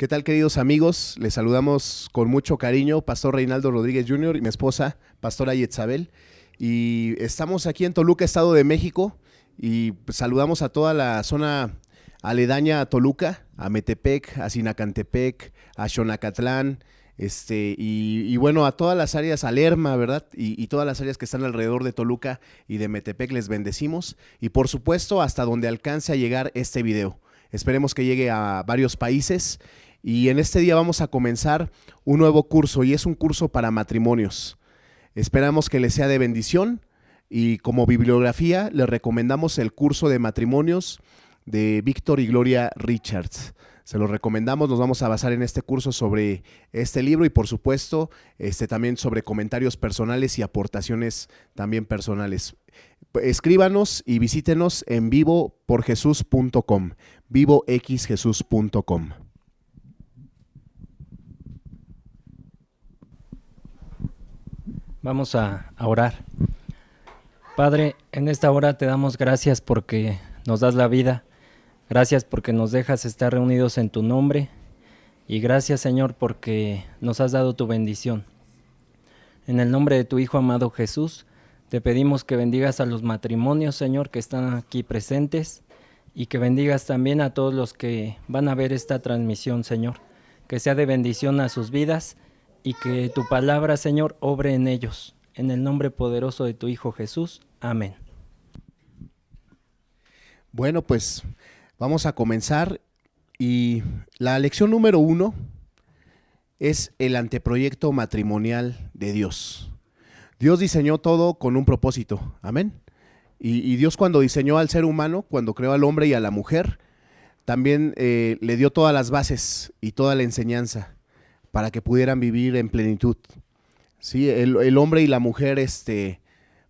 ¿Qué tal, queridos amigos? Les saludamos con mucho cariño, Pastor Reinaldo Rodríguez Jr. y mi esposa, Pastora Yetzabel. Y estamos aquí en Toluca, Estado de México, y pues, saludamos a toda la zona aledaña a Toluca, a Metepec, a Sinacantepec, a Xonacatlán, y bueno, a todas las áreas, a Lerma, ¿verdad? Y todas las áreas que están alrededor de Toluca y de Metepec les bendecimos. Y por supuesto, hasta donde alcance a llegar este video. Esperemos que llegue a varios países. Y en este día vamos a comenzar un nuevo curso, y es un curso para matrimonios. Esperamos que les sea de bendición, y como bibliografía les recomendamos el curso de matrimonios de Víctor y Gloria Richards. Se los recomendamos, nos vamos a basar en este curso sobre este libro y por supuesto también sobre comentarios personales y aportaciones también personales. Escríbanos y visítenos en vivoporjesus.com, vivoxjesus.com. Vamos a orar. Padre, en esta hora te damos gracias porque nos das la vida. Gracias porque nos dejas estar reunidos en tu nombre. Y gracias, Señor, porque nos has dado tu bendición. En el nombre de tu Hijo amado Jesús, te pedimos que bendigas a los matrimonios, Señor, que están aquí presentes. Y que bendigas también a todos los que van a ver esta transmisión, Señor. Que sea de bendición a sus vidas. Y que tu palabra, Señor, obre en ellos. En el nombre poderoso de tu Hijo Jesús. Amén. Bueno, pues vamos a comenzar. Y la lección número 1 es el anteproyecto matrimonial de Dios. Dios diseñó todo con un propósito. Amén. Y Dios, cuando diseñó al ser humano, cuando creó al hombre y a la mujer, también le dio todas las bases y toda la enseñanza para que pudieran vivir en plenitud. Sí, el hombre y la mujer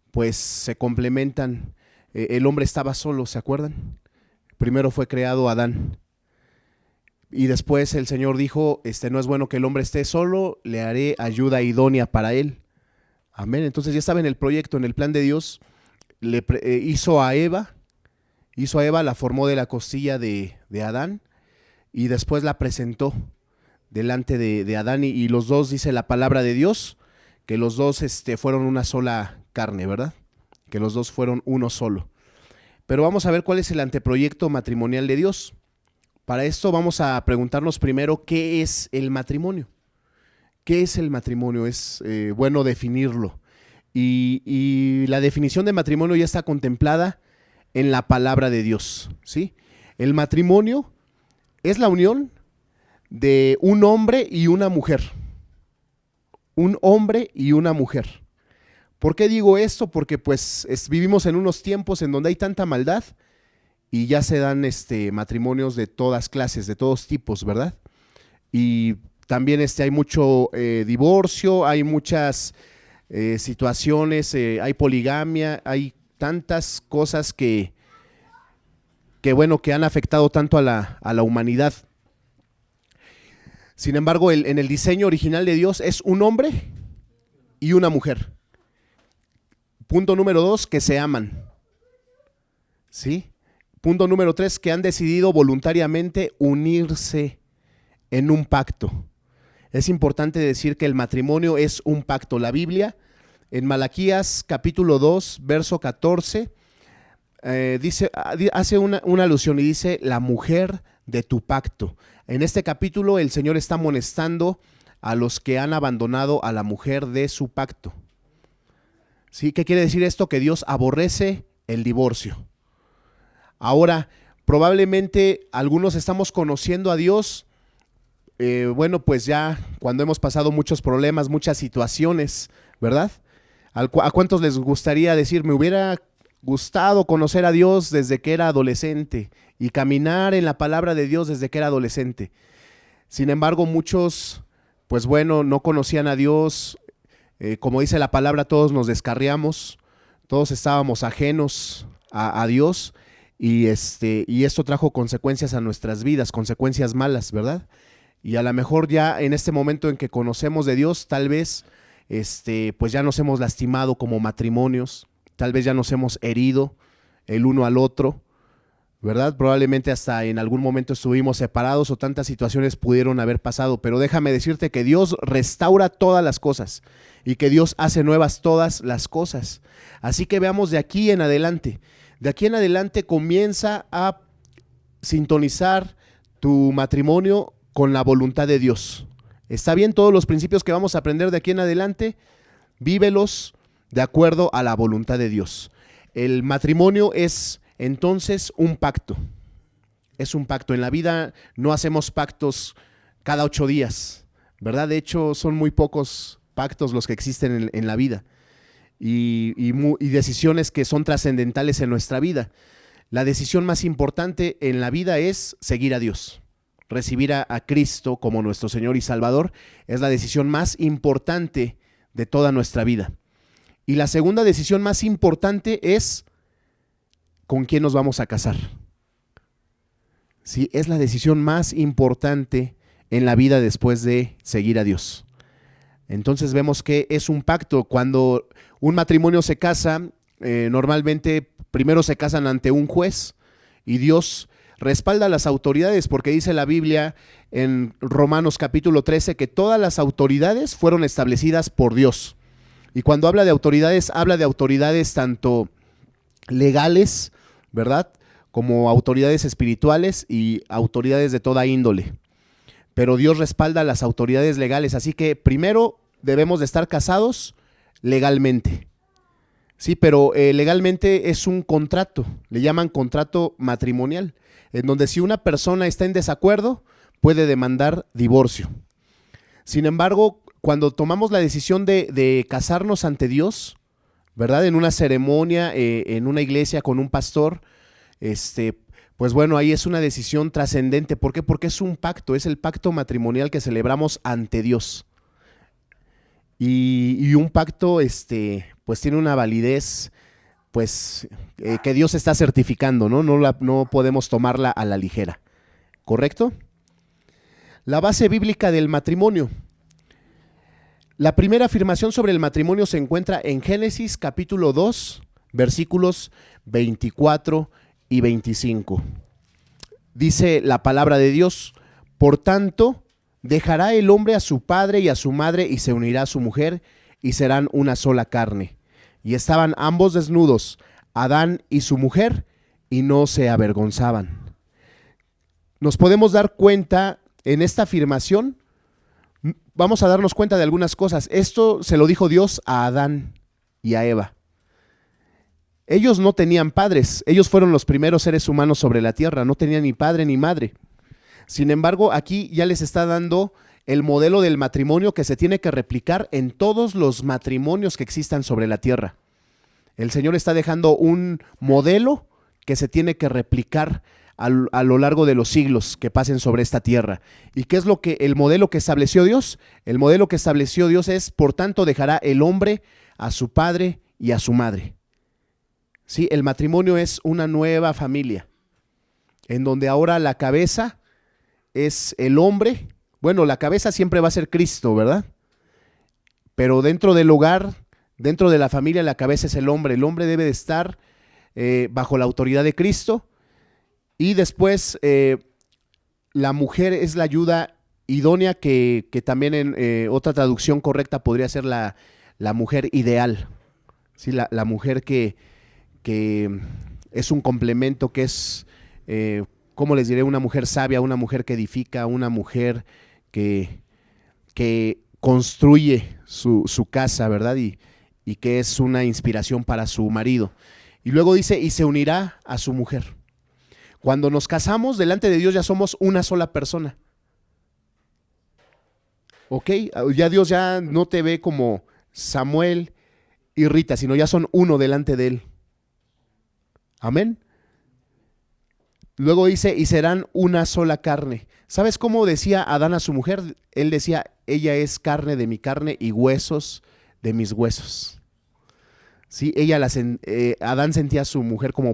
pues se complementan. El hombre estaba solo, ¿se acuerdan? Primero fue creado Adán. Y después el Señor dijo, no es bueno que el hombre esté solo, le haré ayuda idónea para él. Amén. Entonces ya estaba en el proyecto, en el plan de Dios. Hizo a Eva, la formó de la costilla de Adán y después la presentó delante de Adán, y los dos, dice la palabra de Dios, que los dos fueron una sola carne, ¿verdad? Que los dos fueron uno solo. Pero vamos a ver cuál es el anteproyecto matrimonial de Dios. Para esto vamos a preguntarnos primero, ¿qué es el matrimonio? ¿Qué es el matrimonio? Es bueno definirlo. Y la definición de matrimonio ya está contemplada en la palabra de Dios, ¿sí? El matrimonio es la unión de un hombre y una mujer. Un hombre y una mujer. ¿Por qué digo esto? Porque pues vivimos en unos tiempos en donde hay tanta maldad y ya se dan matrimonios de todas clases, de todos tipos, ¿verdad? Y también hay mucho divorcio, hay muchas situaciones, hay poligamia, hay tantas cosas que han afectado tanto a la humanidad. Sin embargo, en el diseño original de Dios es un hombre y una mujer. Punto número 2, que se aman. ¿Sí? Punto número 3, que han decidido voluntariamente unirse en un pacto. Es importante decir que el matrimonio es un pacto. La Biblia, en Malaquías capítulo 2, verso 14, hace una alusión y dice, la mujer de tu pacto. En este capítulo el Señor está amonestando a los que han abandonado a la mujer de su pacto. ¿Sí? ¿Qué quiere decir esto? Que Dios aborrece el divorcio. Ahora, probablemente algunos estamos conociendo a Dios, bueno, pues ya cuando hemos pasado muchos problemas, muchas situaciones, ¿verdad? ¿A cuántos les gustaría decir, me hubiera gustado conocer a Dios desde que era adolescente y caminar en la palabra de Dios desde que era adolescente? Sin embargo, muchos, pues bueno, no conocían a Dios. Como dice la palabra, todos nos descarriamos, todos estábamos ajenos a Dios, y esto trajo consecuencias a nuestras vidas, consecuencias malas, ¿verdad? Y a lo mejor ya en este momento en que conocemos de Dios, tal vez pues ya nos hemos lastimado como matrimonios, tal vez ya nos hemos herido el uno al otro, ¿verdad? Probablemente hasta en algún momento estuvimos separados o tantas situaciones pudieron haber pasado, pero déjame decirte que Dios restaura todas las cosas y que Dios hace nuevas todas las cosas. Así que veamos de aquí en adelante. De aquí en adelante comienza a sintonizar tu matrimonio con la voluntad de Dios. ¿Está bien? Todos los principios que vamos a aprender de aquí en adelante, vívelos de acuerdo a la voluntad de Dios. El matrimonio es entonces un pacto. Es un pacto. En la vida no hacemos pactos cada 8 días, ¿verdad? De hecho, son muy pocos pactos los que existen en la vida y decisiones que son trascendentales en nuestra vida. La decisión más importante en la vida es seguir a Dios. Recibir a Cristo como nuestro Señor y Salvador es la decisión más importante de toda nuestra vida. Y la segunda decisión más importante es ¿con quién nos vamos a casar? Sí, es la decisión más importante en la vida después de seguir a Dios. Entonces vemos que es un pacto. Cuando un matrimonio se casa, normalmente primero se casan ante un juez y Dios respalda a las autoridades, porque dice la Biblia en Romanos capítulo 13 que todas las autoridades fueron establecidas por Dios. Y cuando habla de autoridades tanto legales, ¿verdad?, como autoridades espirituales y autoridades de toda índole. Pero Dios respalda a las autoridades legales, así que primero debemos de estar casados legalmente. Sí, pero legalmente es un contrato, le llaman contrato matrimonial, en donde si una persona está en desacuerdo, puede demandar divorcio. Sin embargo, cuando tomamos la decisión de casarnos ante Dios, ¿verdad?, en una ceremonia, en una iglesia con un pastor, pues bueno, ahí es una decisión trascendente. ¿Por qué? Porque es un pacto, es el pacto matrimonial que celebramos ante Dios. Y un pacto, pues tiene una validez, pues, que Dios está certificando, ¿no? No podemos tomarla a la ligera, ¿correcto? La base bíblica del matrimonio. La primera afirmación sobre el matrimonio se encuentra en Génesis capítulo 2, versículos 24 y 25. Dice la palabra de Dios: por tanto, dejará el hombre a su padre y a su madre y se unirá a su mujer y serán una sola carne. Y estaban ambos desnudos, Adán y su mujer, y no se avergonzaban. Nos podemos dar cuenta en esta afirmación, vamos a darnos cuenta de algunas cosas. Esto se lo dijo Dios a Adán y a Eva. Ellos no tenían padres, ellos fueron los primeros seres humanos sobre la tierra, no tenían ni padre ni madre. Sin embargo, aquí ya les está dando el modelo del matrimonio que se tiene que replicar en todos los matrimonios que existan sobre la tierra. El Señor está dejando un modelo que se tiene que replicar a lo largo de los siglos que pasen sobre esta tierra. ¿Y qué es el modelo que estableció Dios? El modelo que estableció Dios es: por tanto, dejará el hombre a su padre y a su madre. Sí, el matrimonio es una nueva familia, en donde ahora la cabeza es el hombre. Bueno, la cabeza siempre va a ser Cristo, ¿verdad? Pero dentro del hogar, dentro de la familia, la cabeza es el hombre. El hombre debe de estar bajo la autoridad de Cristo. Y después la mujer es la ayuda idónea, que también en otra traducción correcta podría ser la mujer ideal. ¿Sí? La mujer que es un complemento, que es, ¿cómo les diré? Una mujer sabia, una mujer que edifica, una mujer que construye su casa, ¿verdad? Y que es una inspiración para su marido. Y luego dice: y se unirá a su mujer. Cuando nos casamos delante de Dios ya somos una sola persona. ¿Ok? Ya Dios ya no te ve como Samuel y Rita, sino ya son uno delante de Él. Amén. Luego dice: y serán una sola carne. ¿Sabes cómo decía Adán a su mujer? Él decía: ella es carne de mi carne y huesos de mis huesos. Sí, Adán sentía a su mujer como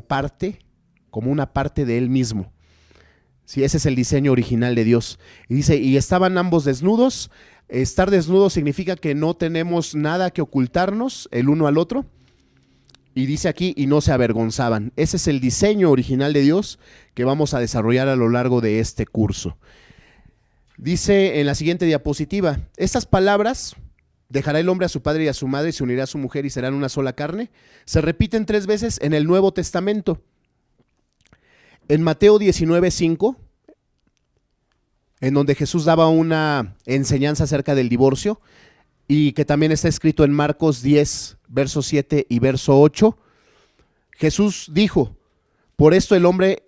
una parte de él mismo. Sí, ese es el diseño original de Dios. Y dice: y estaban ambos desnudos. Estar desnudo significa que no tenemos nada que ocultarnos el uno al otro. Y dice aquí, y no se avergonzaban. Ese es el diseño original de Dios que vamos a desarrollar a lo largo de este curso. Dice en la siguiente diapositiva, estas palabras, dejará el hombre a su padre y a su madre, y se unirá a su mujer y serán una sola carne, se repiten 3 veces en el Nuevo Testamento. En Mateo 19:5, en donde Jesús daba una enseñanza acerca del divorcio, y que también está escrito en Marcos 10, verso 7 y verso 8, Jesús dijo, por esto el hombre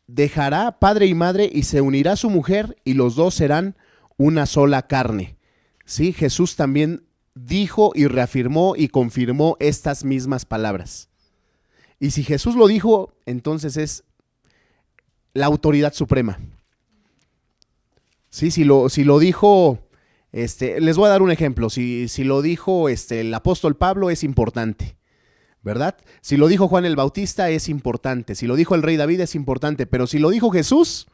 dejará padre y madre y se unirá a su mujer y los dos serán una sola carne. ¿Sí? Jesús también dijo y reafirmó y confirmó estas mismas palabras. Y si Jesús lo dijo, entonces es la autoridad suprema. ¿Sí? Si lo dijo, les voy a dar un ejemplo. Si lo dijo el apóstol Pablo, es importante, ¿verdad? Si lo dijo Juan el Bautista, es importante. Si lo dijo el rey David, es importante. Pero si lo dijo Jesús,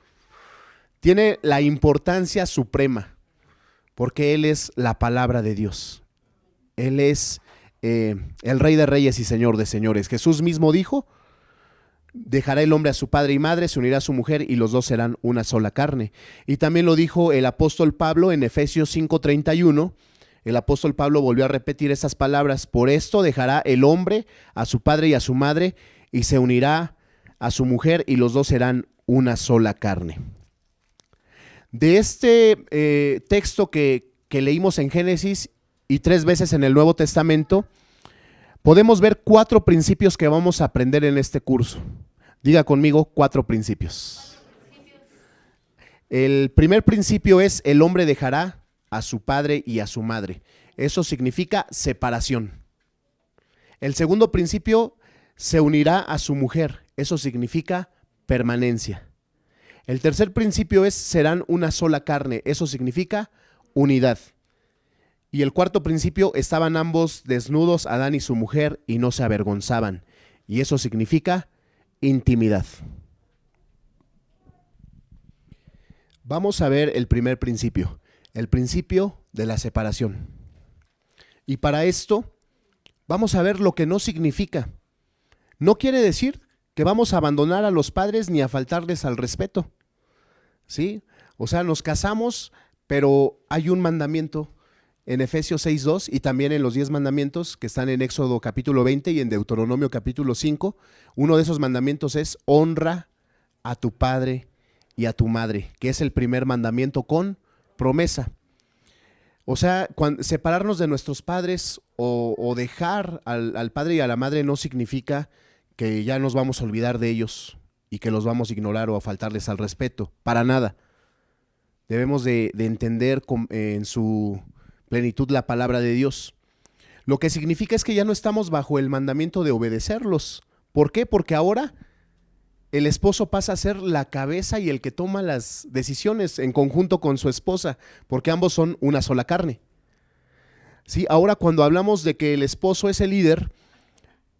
tiene la importancia suprema, porque Él es la palabra de Dios. Él es el Rey de Reyes y Señor de Señores. Jesús mismo dijo, dejará el hombre a su padre y madre, se unirá a su mujer y los dos serán una sola carne. Y también lo dijo el apóstol Pablo en Efesios 5:31. El apóstol Pablo volvió a repetir esas palabras. Por esto dejará el hombre a su padre y a su madre y se unirá a su mujer y los dos serán una sola carne. De este texto que leímos en Génesis y 3 veces en el Nuevo Testamento, podemos ver 4 principios que vamos a aprender en este curso. Diga conmigo, 4 principios. El primer principio es: el hombre dejará a su padre y a su madre. Eso significa separación. El segundo principio: se unirá a su mujer. Eso significa permanencia. El tercer principio es: serán una sola carne. Eso significa unidad. Y el cuarto principio: estaban ambos desnudos, Adán y su mujer, y no se avergonzaban. Y eso significa intimidad. Vamos a ver el primer principio, el principio de la separación. Y para esto vamos a ver lo que no significa. No quiere decir que vamos a abandonar a los padres ni a faltarles al respeto, ¿sí? O sea, nos casamos, pero hay un mandamiento en Efesios 6:2 y también en los 10 mandamientos que están en Éxodo capítulo 20 y en Deuteronomio capítulo 5. Uno de esos mandamientos es: honra a tu padre y a tu madre, que es el primer mandamiento con promesa. O sea, separarnos de nuestros padres o dejar al padre y a la madre no significa que ya nos vamos a olvidar de ellos y que los vamos a ignorar o a faltarles al respeto, para nada. Debemos de entender en su plenitud la palabra de Dios. Lo que significa es que ya no estamos bajo el mandamiento de obedecerlos. ¿Por qué? Porque ahora el esposo pasa a ser la cabeza y el que toma las decisiones en conjunto con su esposa, porque ambos son una sola carne. Sí, ahora cuando hablamos de que el esposo es el líder,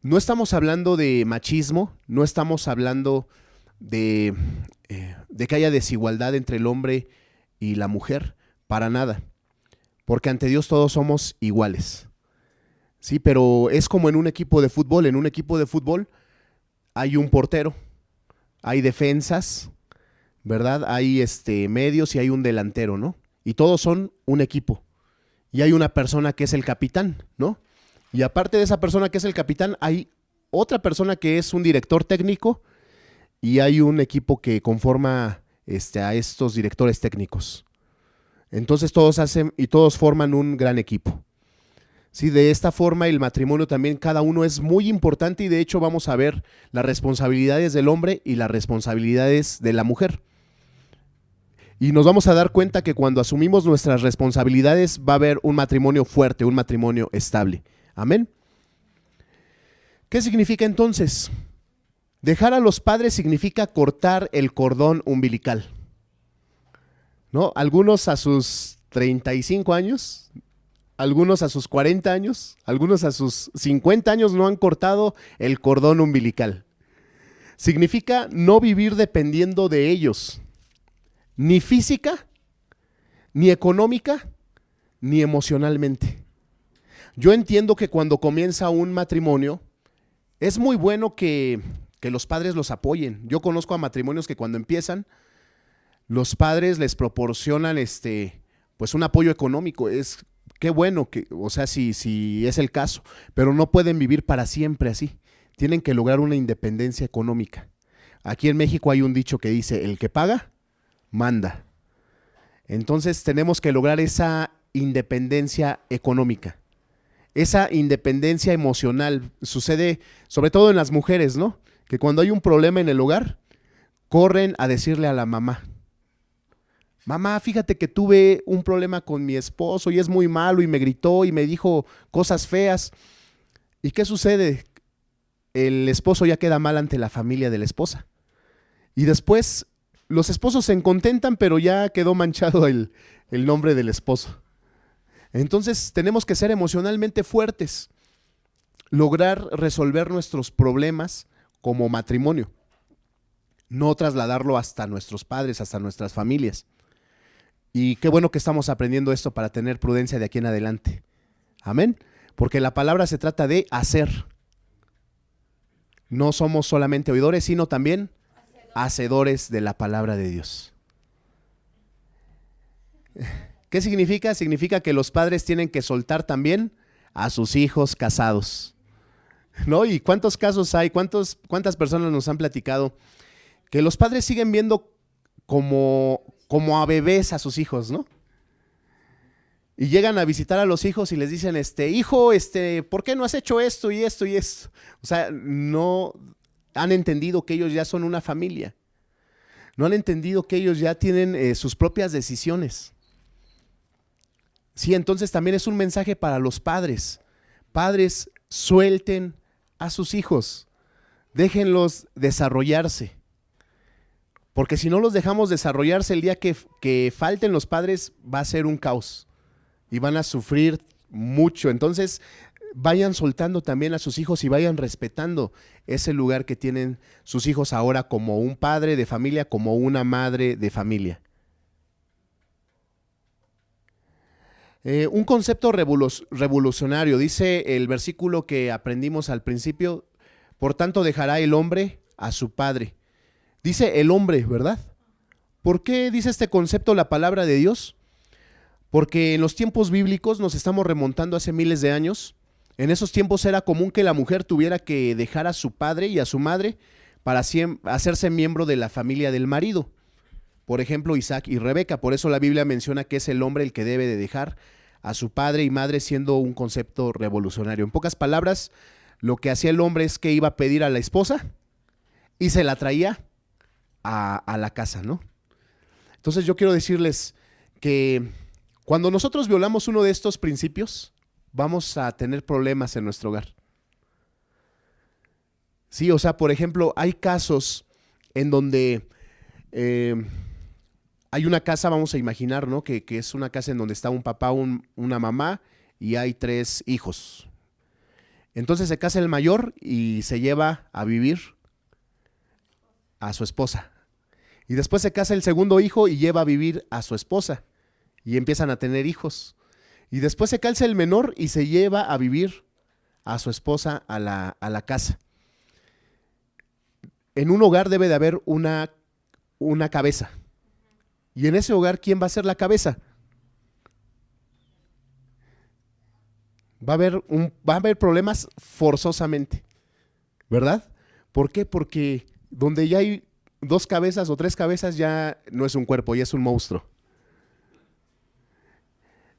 no estamos hablando de machismo, no estamos hablando de que haya desigualdad entre el hombre y la mujer, para nada. Porque ante Dios todos somos iguales. Sí, pero es como en un equipo de fútbol. En un equipo de fútbol hay un portero, hay defensas, ¿verdad? Hay medios y hay un delantero, ¿no? Y todos son un equipo. Y hay una persona que es el capitán, ¿no? Y aparte de esa persona que es el capitán, hay otra persona que es un director técnico y hay un equipo que conforma a estos directores técnicos. Entonces todos hacen y todos forman un gran equipo. Sí, de esta forma el matrimonio también, cada uno es muy importante y de hecho vamos a ver las responsabilidades del hombre y las responsabilidades de la mujer. Y nos vamos a dar cuenta que cuando asumimos nuestras responsabilidades va a haber un matrimonio fuerte, un matrimonio estable. Amén. ¿Qué significa entonces? Dejar a los padres significa cortar el cordón umbilical, ¿no? Algunos a sus 35 años, algunos a sus 40 años, algunos a sus 50 años no han cortado el cordón umbilical. Significa no vivir dependiendo de ellos, ni física, ni económica, ni emocionalmente. Yo entiendo que cuando comienza un matrimonio, Es muy bueno que los padres los apoyen. Yo conozco a matrimonios que cuando empiezan, los padres les proporcionan pues un apoyo económico. Es qué bueno que, o sea, si es el caso, pero no pueden vivir para siempre así. Tienen que lograr una independencia económica. Aquí en México hay un dicho que dice, el que paga, manda. Entonces tenemos que lograr esa independencia económica, esa independencia emocional. Sucede sobre todo en las mujeres, ¿no? Que cuando hay un problema en el hogar, corren a decirle a la mamá, mamá, fíjate que tuve un problema con mi esposo y es muy malo y me gritó y me dijo cosas feas. ¿Y qué sucede? El esposo ya queda mal ante la familia de la esposa. Y después los esposos se contentan, pero ya quedó manchado el nombre del esposo. Entonces tenemos que ser emocionalmente fuertes, lograr resolver nuestros problemas como matrimonio, no trasladarlo hasta nuestros padres, hasta nuestras familias. Y qué bueno que estamos aprendiendo esto para tener prudencia de aquí en adelante. Amén. Porque la palabra se trata de hacer. No somos solamente oidores, sino también hacedores de la palabra de Dios. ¿Qué significa? Significa que los padres tienen que soltar también a sus hijos casados, ¿no? ¿Y cuántos casos hay? ¿Cuántas personas nos han platicado que los padres siguen viendo como a bebés a sus hijos, ¿no? Y llegan a visitar a los hijos y les dicen, hijo, ¿por qué no has hecho esto y esto y esto? O sea, no han entendido que ellos ya son una familia. No han entendido que ellos ya tienen sus propias decisiones. Sí, entonces también es un mensaje para los padres. Padres, suelten a sus hijos. Déjenlos desarrollarse. Porque si no los dejamos desarrollarse, el día que falten los padres va a ser un caos. Y van a sufrir mucho. Entonces, vayan soltando también a sus hijos y vayan respetando ese lugar que tienen sus hijos ahora como un padre de familia, como una madre de familia. Un concepto revolucionario, dice el versículo que aprendimos al principio, por tanto dejará el hombre a su padre. Dice el hombre, ¿verdad? ¿Por qué dice este concepto la palabra de Dios? Porque en los tiempos bíblicos, nos estamos remontando hace miles de años, en esos tiempos era común que la mujer tuviera que dejar a su padre y a su madre para hacerse miembro de la familia del marido. Por ejemplo, Isaac y Rebeca, por eso la Biblia menciona que es el hombre el que debe de dejar a su padre y madre, siendo un concepto revolucionario. En pocas palabras, lo que hacía el hombre es que iba a pedir a la esposa y se la traía a la casa, ¿no? Entonces yo quiero decirles que cuando nosotros violamos uno de estos principios, vamos a tener problemas en nuestro hogar. Sí, o sea, por ejemplo, hay casos en donde hay una casa, vamos a imaginar, ¿no? Que es una casa en donde está un papá, una mamá y hay 3 hijos. Entonces se casa el mayor y se lleva a vivir a su esposa. Y después se casa el segundo hijo y lleva a vivir a su esposa. Y empiezan a tener hijos. Y después se casa el menor y se lleva a vivir a su esposa a la casa. En un hogar debe de haber una cabeza. Y en ese hogar, ¿quién va a ser la cabeza? Va a haber problemas forzosamente, ¿verdad? ¿Por qué? Porque donde ya hay 2 cabezas o 3 cabezas ya no es un cuerpo, ya es un monstruo.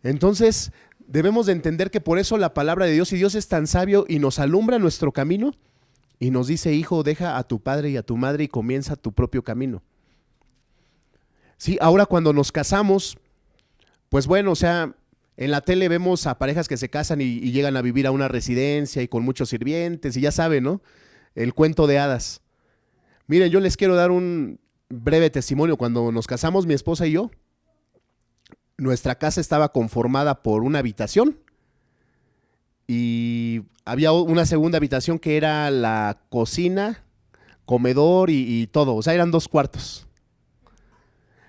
Entonces, debemos de entender que por eso la palabra de Dios, y Dios es tan sabio y nos alumbra nuestro camino y nos dice, hijo, deja a tu padre y a tu madre y comienza tu propio camino. Sí, ahora cuando nos casamos, pues bueno, o sea, en la tele vemos a parejas que se casan y llegan a vivir a una residencia y con muchos sirvientes y ya saben, ¿no? El cuento de hadas. Miren, yo les quiero dar un breve testimonio. Cuando nos casamos, mi esposa y yo, nuestra casa estaba conformada por una habitación y había una segunda habitación que era la cocina, comedor y todo. O sea, eran 2 cuartos.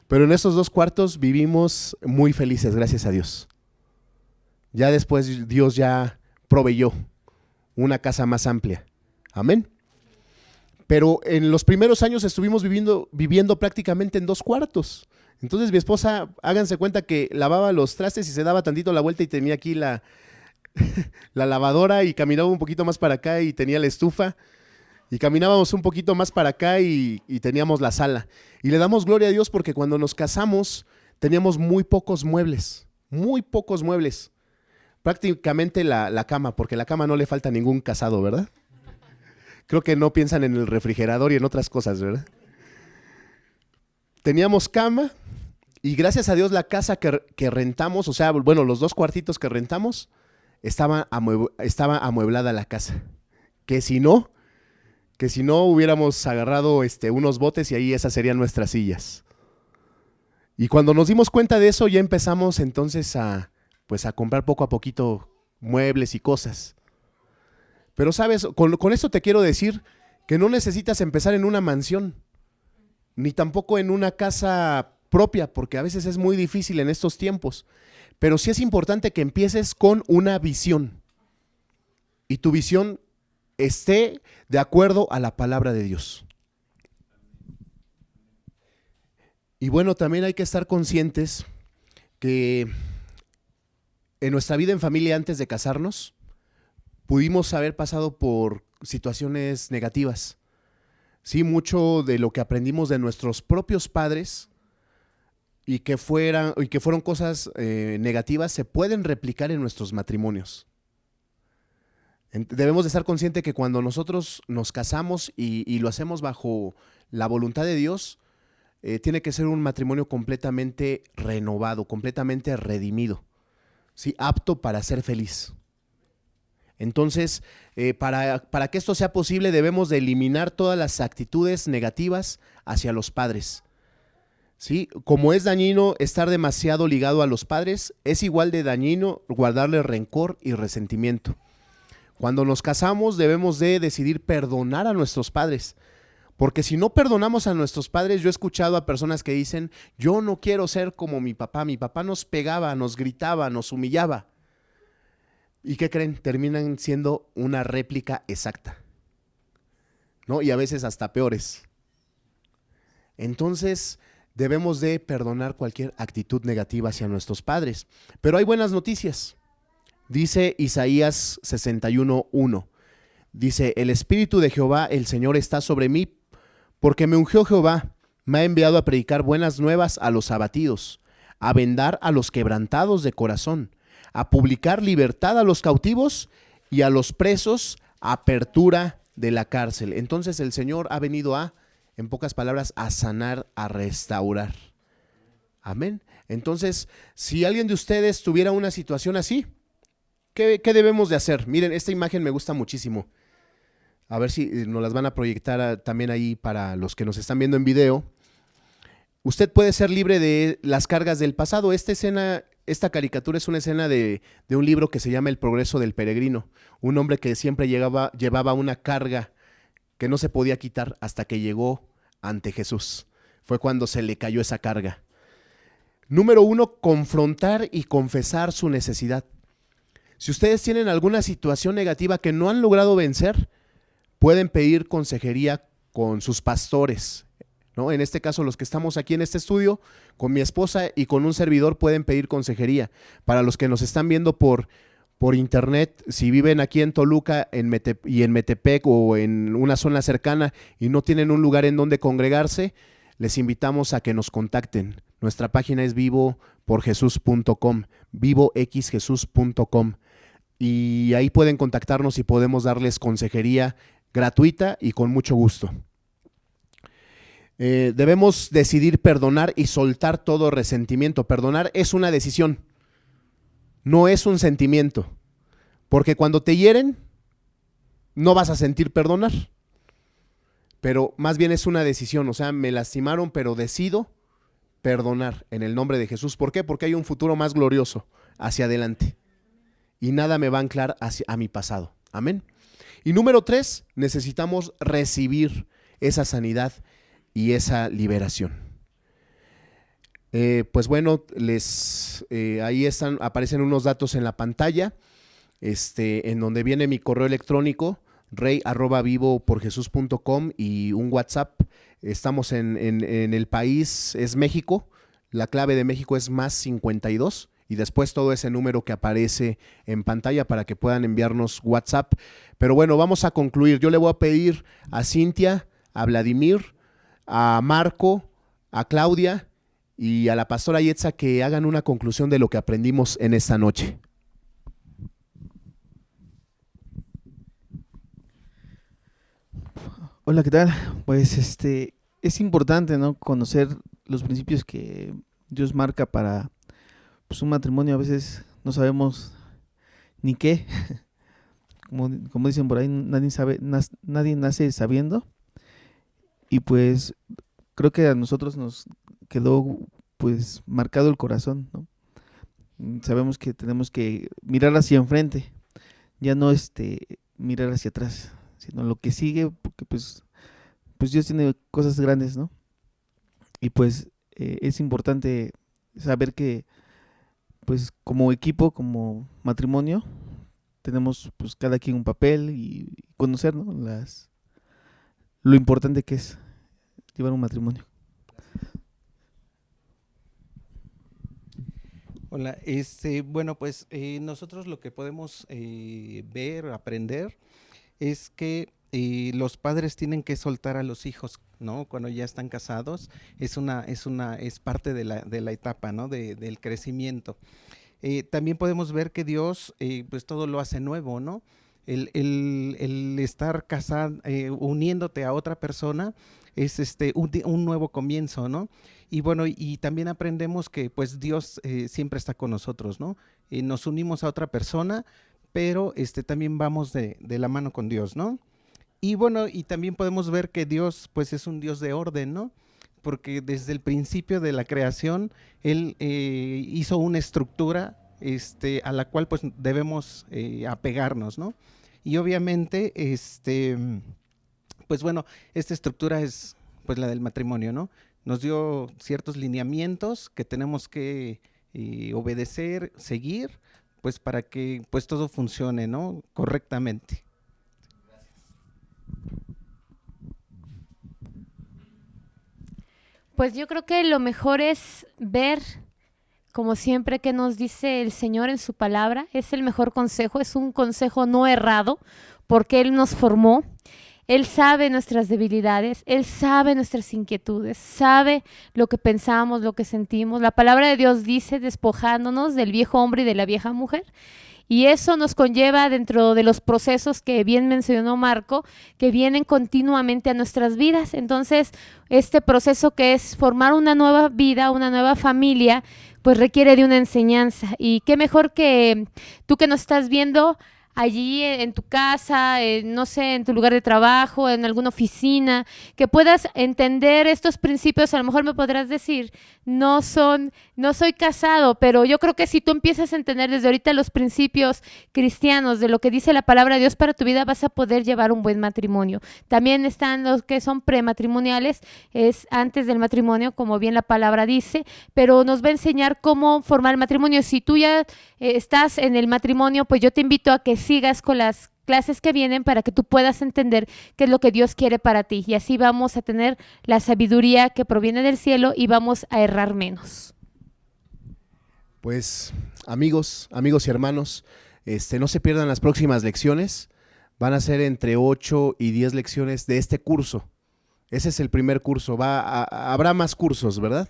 Pero en esos 2 cuartos vivimos muy felices, gracias a Dios. Ya después Dios ya proveyó una casa más amplia. Amén. Pero en los primeros años estuvimos viviendo prácticamente en 2 cuartos. Entonces mi esposa, háganse cuenta que lavaba los trastes y se daba tantito la vuelta y tenía aquí la lavadora, y caminaba un poquito más para acá y tenía la estufa, y caminábamos un poquito más para acá y teníamos la sala. Y le damos gloria a Dios porque cuando nos casamos teníamos muy pocos muebles, prácticamente la cama, porque la cama no le falta a ningún casado, ¿verdad? Creo que no piensan en el refrigerador y en otras cosas, ¿verdad? Teníamos cama, y gracias a Dios la casa que rentamos, o sea, bueno, los 2 cuartitos que rentamos, estaba amueblada la casa. Que si no hubiéramos agarrado unos botes y ahí esas serían nuestras sillas. Y cuando nos dimos cuenta de eso, ya empezamos entonces a comprar poco a poquito muebles y cosas. Pero sabes, con esto te quiero decir que no necesitas empezar en una mansión, ni tampoco en una casa propia, porque a veces es muy difícil en estos tiempos. Pero sí es importante que empieces con una visión, y tu visión esté de acuerdo a la palabra de Dios. Y bueno, también hay que estar conscientes que en nuestra vida en familia antes de casarnos, pudimos haber pasado por situaciones negativas. Sí, mucho de lo que aprendimos de nuestros propios padres y que fueron cosas negativas se pueden replicar en nuestros matrimonios. Debemos de estar conscientes que cuando nosotros nos casamos y lo hacemos bajo la voluntad de Dios, tiene que ser un matrimonio completamente renovado, completamente redimido, ¿sí? Apto para ser feliz. Entonces, para que esto sea posible, debemos de eliminar todas las actitudes negativas hacia los padres. ¿Sí? Como es dañino estar demasiado ligado a los padres, es igual de dañino guardarle rencor y resentimiento. Cuando nos casamos debemos de decidir perdonar a nuestros padres, porque si no perdonamos a nuestros padres, yo he escuchado a personas que dicen, yo no quiero ser como mi papá nos pegaba, nos gritaba, nos humillaba. ¿Y qué creen? Terminan siendo una réplica exacta, ¿no? Y a veces hasta peores. Entonces, debemos de perdonar cualquier actitud negativa hacia nuestros padres. Pero hay buenas noticias. Dice Isaías 61:1. Dice, el Espíritu de Jehová, el Señor, está sobre mí, porque me ungió Jehová, me ha enviado a predicar buenas nuevas a los abatidos, a vendar a los quebrantados de corazón, a publicar libertad a los cautivos y a los presos, apertura de la cárcel. Entonces el Señor ha venido en pocas palabras, a sanar, a restaurar. Amén. Entonces, si alguien de ustedes tuviera una situación así, ¿qué debemos de hacer? Miren, esta imagen me gusta muchísimo. A ver si nos las van a proyectar también ahí para los que nos están viendo en video. Usted puede ser libre de las cargas del pasado. Esta caricatura es una escena de un libro que se llama El progreso del peregrino. Un hombre que siempre llevaba una carga que no se podía quitar hasta que llegó ante Jesús. Fue cuando se le cayó esa carga. Número 1, confrontar y confesar su necesidad. Si ustedes tienen alguna situación negativa que no han logrado vencer, pueden pedir consejería con sus pastores, ¿no? En este caso, los que estamos aquí en este estudio, con mi esposa y con un servidor pueden pedir consejería. Para los que nos están viendo por internet, si viven aquí en Toluca y en Metepec o en una zona cercana y no tienen un lugar en donde congregarse, les invitamos a que nos contacten. Nuestra página es vivoporjesus.com, vivoxjesus.com, y ahí pueden contactarnos y podemos darles consejería gratuita y con mucho gusto. Debemos decidir perdonar y soltar todo resentimiento. Perdonar es una decisión, no es un sentimiento, porque cuando te hieren no vas a sentir perdonar, pero más bien es una decisión. O sea, me lastimaron, pero decido perdonar en el nombre de Jesús. ¿Por qué? Porque hay un futuro más glorioso hacia adelante y nada me va a anclar a mi pasado. Amén. Y número 3, necesitamos recibir esa sanidad y esa liberación. Pues bueno, ahí aparecen unos datos en la pantalla, en donde viene mi correo electrónico, rey@vivoporjesus.com y un WhatsApp. Estamos en el país, es México. La clave de México es +52 y después todo ese número que aparece en pantalla para que puedan enviarnos WhatsApp. Pero bueno, vamos a concluir. Yo le voy a pedir a Cintia, a Vladimir, a Marco, a Claudia y a la pastora Yetza que hagan una conclusión de lo que aprendimos en esta noche. Hola, ¿qué tal? Pues es importante, ¿no?, conocer los principios que Dios marca para, pues, un matrimonio. A veces no sabemos ni qué. Como dicen por ahí, nadie nace sabiendo. Y pues creo que a nosotros nos quedó pues marcado el corazón, ¿no? Sabemos que tenemos que mirar hacia enfrente, ya no mirar hacia atrás, sino lo que sigue, porque pues Dios tiene cosas grandes, ¿no? Y pues es importante saber que pues como equipo, como matrimonio, tenemos pues cada quien un papel y conocer, ¿no?, lo importante que es llevar un matrimonio. Hola, bueno, pues nosotros lo que podemos ver, aprender, es que los padres tienen que soltar a los hijos, ¿no? Cuando ya están casados, es parte de la etapa, ¿no? Del crecimiento. También podemos ver que Dios, pues todo lo hace nuevo, ¿no? El estar casado, uniéndote a otra persona, es un nuevo comienzo, ¿no? Y bueno, y también aprendemos que pues Dios siempre está con nosotros, ¿no? Nos unimos a otra persona, pero también vamos de la mano con Dios, ¿no? Y bueno, y también podemos ver que Dios pues es un Dios de orden, ¿no? Porque desde el principio de la creación, Él hizo una estructura a la cual pues debemos apegarnos, ¿no? Y obviamente, pues bueno, esta estructura es pues la del matrimonio, ¿no? Nos dio ciertos lineamientos que tenemos que obedecer, seguir, pues para que pues todo funcione, ¿no?, correctamente. Pues yo creo que lo mejor es ver, como siempre que nos dice el Señor en su palabra, es el mejor consejo, es un consejo no errado, porque Él nos formó. Él sabe nuestras debilidades, Él sabe nuestras inquietudes, sabe lo que pensamos, lo que sentimos. La palabra de Dios dice, despojándonos del viejo hombre y de la vieja mujer. Y eso nos conlleva dentro de los procesos que bien mencionó Marco, que vienen continuamente a nuestras vidas. Entonces, este proceso que es formar una nueva vida, una nueva familia, pues requiere de una enseñanza. Y qué mejor que tú que nos estás viendo allí en tu casa, no sé, en tu lugar de trabajo, en alguna oficina, que puedas entender estos principios. A lo mejor me podrás decir, no soy casado, pero yo creo que si tú empiezas a entender desde ahorita los principios cristianos de lo que dice la palabra de Dios para tu vida, vas a poder llevar un buen matrimonio. También están los que son prematrimoniales, es antes del matrimonio, como bien la palabra dice, pero nos va a enseñar cómo formar el matrimonio. Si tú ya estás en el matrimonio, pues yo te invito a que sigas con las clases que vienen para que tú puedas entender qué es lo que Dios quiere para ti, y así vamos a tener la sabiduría que proviene del cielo y vamos a errar menos. Pues amigos y hermanos, no se pierdan las próximas lecciones. Van a ser entre 8 y 10 lecciones de este curso. Ese es el primer curso. Habrá más cursos, ¿verdad?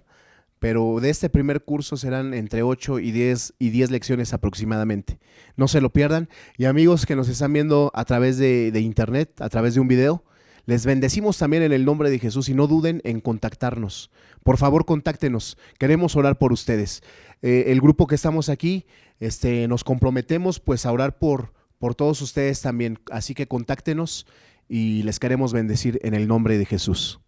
Pero de este primer curso serán entre 8 y 10 lecciones aproximadamente. No se lo pierdan. Y amigos que nos están viendo a través de internet, a través de un video, les bendecimos también en el nombre de Jesús y no duden en contactarnos. Por favor, contáctenos. Queremos orar por ustedes. El grupo que estamos aquí, nos comprometemos pues a orar por todos ustedes también. Así que contáctenos y les queremos bendecir en el nombre de Jesús.